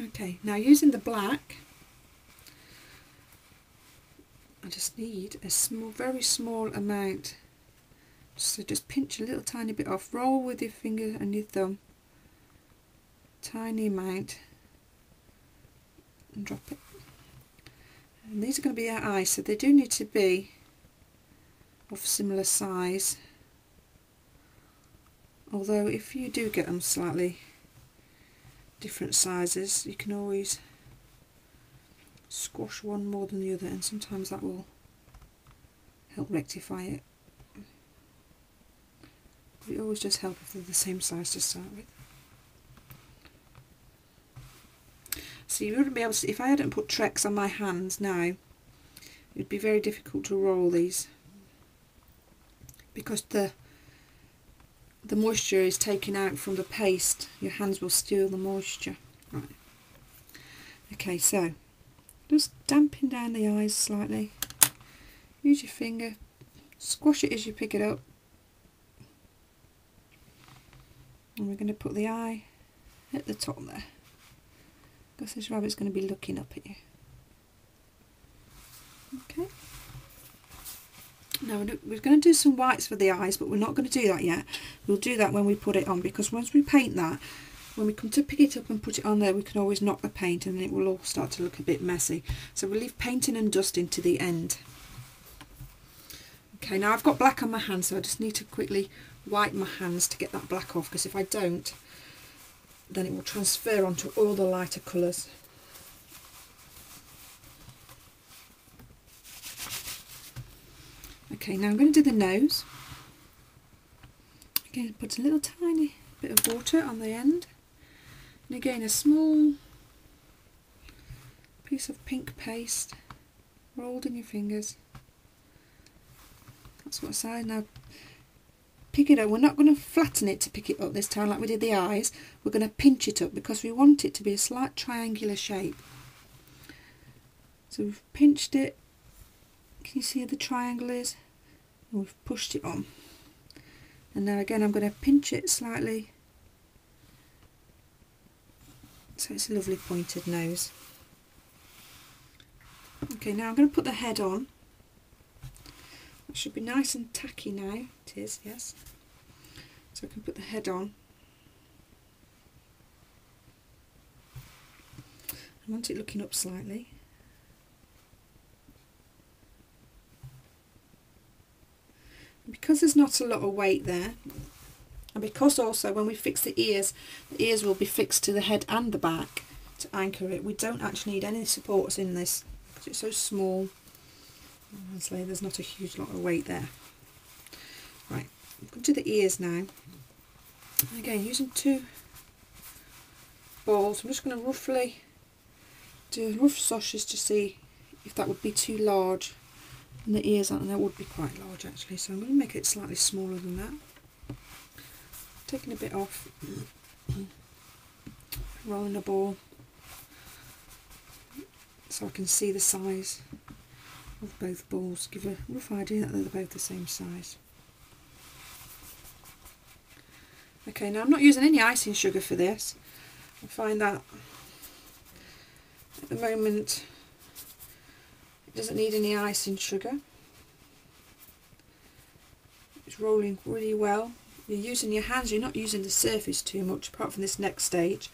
Okay, now using the black, I just need a small, very small amount. So just pinch a little tiny bit off, roll with your finger and your thumb, tiny amount, and drop it. And these are going to be our eyes, so they do need to be of similar size. Although if you do get them slightly different sizes, you can always squash one more than the other, and sometimes that will help rectify it. But it always does help if they're the same size to start with. So you wouldn't be able to, if I hadn't put Trex on my hands now, it would be very difficult to roll these, because the moisture is taken out from the paste. Your hands will steal the moisture. Right. Okay, so just dampen down the eyes slightly. Use your finger, squash it as you pick it up. And we're going to put the eye at the top there, because this rabbit's going to be looking up at you. Okay. Now we're going to do some whites for the eyes, but we're not going to do that yet. We'll do that when we put it on, because once we paint that, when we come to pick it up and put it on there, we can always knock the paint and it will all start to look a bit messy. So we'll leave painting and dusting to the end. Okay, now I've got black on my hands, so I just need to quickly wipe my hands to get that black off, because if I don't, then it will transfer onto all the lighter colours. Okay, now I'm going to do the nose. Again, put a little tiny bit of water on the end, and again a small piece of pink paste rolled in your fingers. That's what size. Now pick it up. We're not going to flatten it to pick it up this time like we did the eyes. We're going to pinch it up because we want it to be a slight triangular shape. So we've pinched it. Can you see how the triangle is? And we've pushed it on. And now again I'm going to pinch it slightly, so it's a lovely pointed nose. Okay, now I'm going to put the head on. It should be nice and tacky now. It is, yes. So I can put the head on. I want it looking up slightly. And because there's not a lot of weight there, and because also when we fix the ears will be fixed to the head and the back to anchor it, we don't actually need any supports in this because it's so small. Honestly, there's not a huge lot of weight there. Right, I'm going to do the ears now. And again, using two balls, I'm just going to roughly do rough sausage to see if that would be too large. And the ears, and that would be quite large actually, so I'm going to make it slightly smaller than that. Taking a bit off, rolling the ball so I can see the size of both balls, give a rough idea that they're both the same size. Okay, now I'm not using any icing sugar for this. I find that at the moment it doesn't need any icing sugar. It's rolling really well. You're using your hands, you're not using the surface too much apart from this next stage.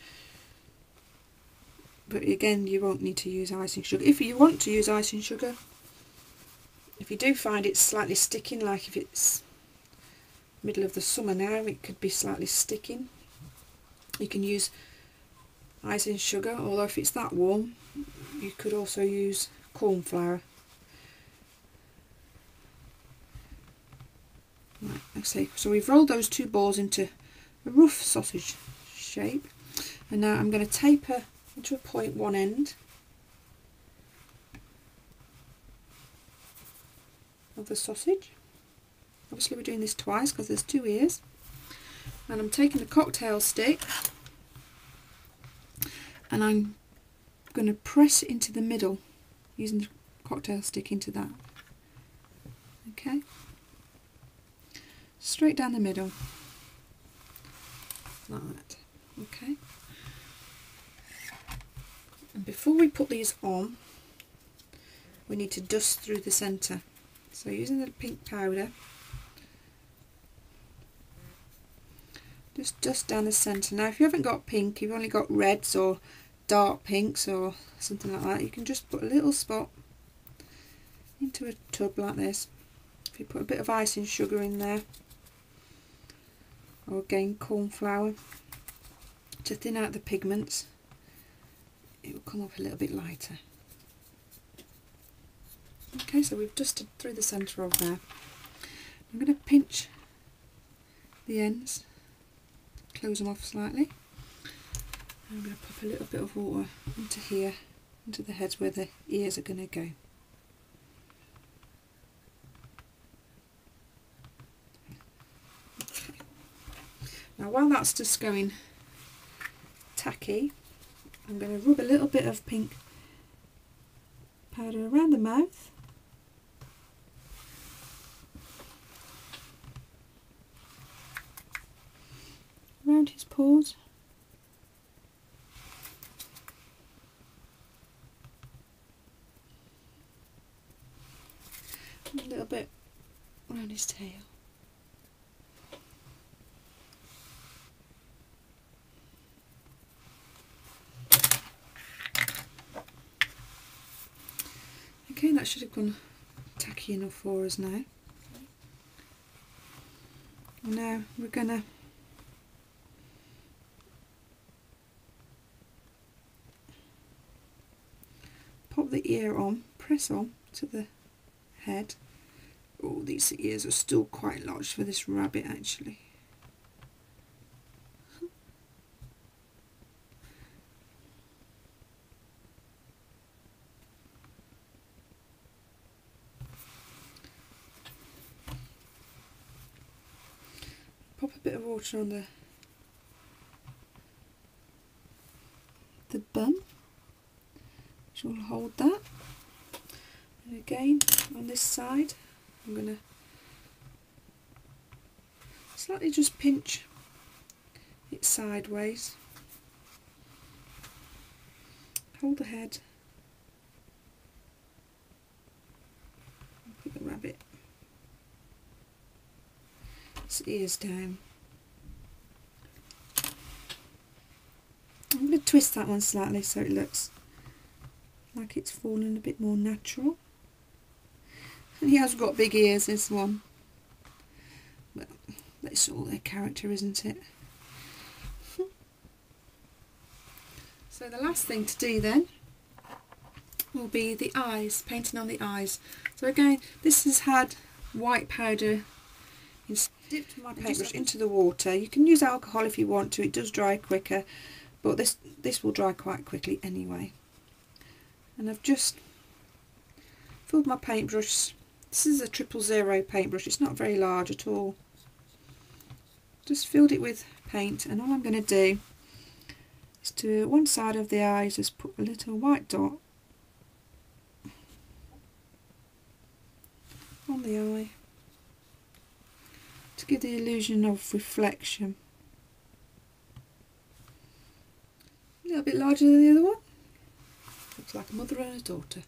But again, you won't need to use icing sugar. If you want to use icing sugar, if you do find it slightly sticking, like if it's middle of the summer now, it could be slightly sticking, you can use icing sugar, although if it's that warm, you could also use corn flour. Right, let's see. So we've rolled those two balls into a rough sausage shape, and now I'm going to taper into a point one end of the sausage. Obviously we're doing this twice because there's two ears, and I'm taking the cocktail stick and I'm going to press it into the middle using the cocktail stick into that. Okay, straight down the middle like that. Okay, And before we put these on, we need to dust through the centre. So using the pink powder, just dust down the centre. Now if you haven't got pink, you've only got reds or dark pinks or something like that, you can just put a little spot into a tub like this. If you put a bit of icing sugar in there, or again corn flour, to thin out the pigments, it will come up a little bit lighter. Okay, so we've dusted through the centre of there. I'm going to pinch the ends, close them off slightly. I'm going to pop a little bit of water into here, into the heads where the ears are going to go. Okay. Now while that's just going tacky, I'm going to rub a little bit of pink powder around the mouth. Around his paws. And a little bit around his tail. Okay, that should have gone tacky enough for us now. Now we're going to pop the ear on, press on to the head. Oh, these ears are still quite large for this rabbit actually. Pop a bit of water on the bum, which will hold that. And again on this side, I'm going to slightly just pinch it sideways, hold the head, and put the rabbit its ears down. I'm going to twist that one slightly so it looks like it's fallen a bit more natural. And he has got big ears, this one. Well, that's all their character, isn't it? So the last thing to do then will be the eyes, painting on the eyes. So again, this has had white powder. Dipped my paintbrush into the water. You can use alcohol if you want to, it does dry quicker, but this will dry quite quickly anyway. And I've just filled my paintbrush. This is a 000 paintbrush, it's not very large at all. Just filled it with paint, and all I'm going to do is to one side of the eyes just put a little white dot on the eye to give the illusion of reflection. A little bit larger than the other one. Looks like a mother and a daughter.